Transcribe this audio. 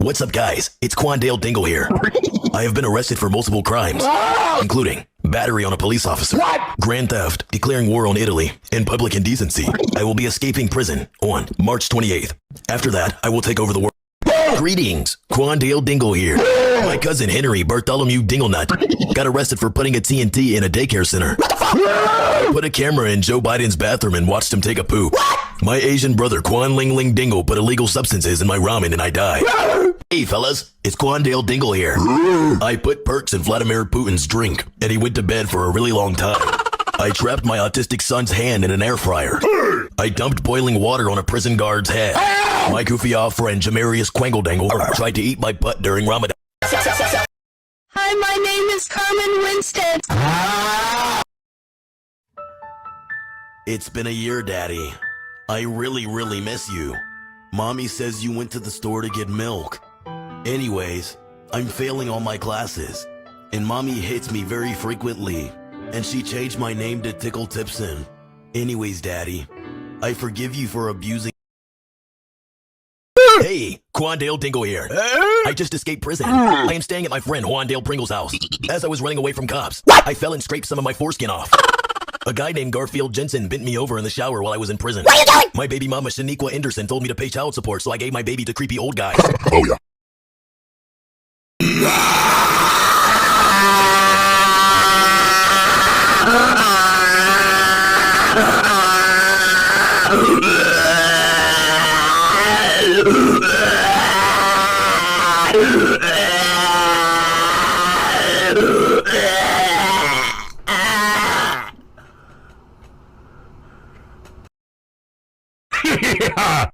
What's up, guys? It's Quandale Dingle here. I have been arrested for multiple crimes, including battery on a police officer, grand theft, declaring war on Italy, and public indecency. I will be escaping prison on March 28th. After that, I will take over the world. Greetings, Quandale Dingle here. My cousin Henry Bartholomew Dinglenut got arrested for putting a TNT in a daycare center. I put a camera in Joe Biden's bathroom and watched him take a poop. My Asian brother Quan Ling Ling Dingle put illegal substances in my ramen and I died. Hey fellas, it's Quandale Dingle here. I put perks in Vladimir Putin's drink and he went to bed for a really long time. I trapped my autistic son's hand in an air fryer. I dumped boiling water on a prison guard's head. My goofy off friend Jamarius Quangledangle tried to eat my butt during Ramadan. Hi, my name is Carmen Winstead. It's been a year, Daddy. I really miss you. Mommy says you went to the store to get milk. Anyways, I'm failing all my classes, and Mommy hits me very frequently, and she changed my name to Tickle Tipson. Anyways, Daddy, I forgive you for abusing. Hey, Quandale Dingle here. I just escaped prison. I am staying at my friend Juandale Pringle's house. As I was running away from cops, I fell and scraped some of my foreskin off. A guy named Garfield Jensen bent me over in the shower while I was in prison. What are you doing? My baby mama Shaniqua Anderson told me to pay child support, so I gave my baby to creepy old guys. Oh yeah. Yeah.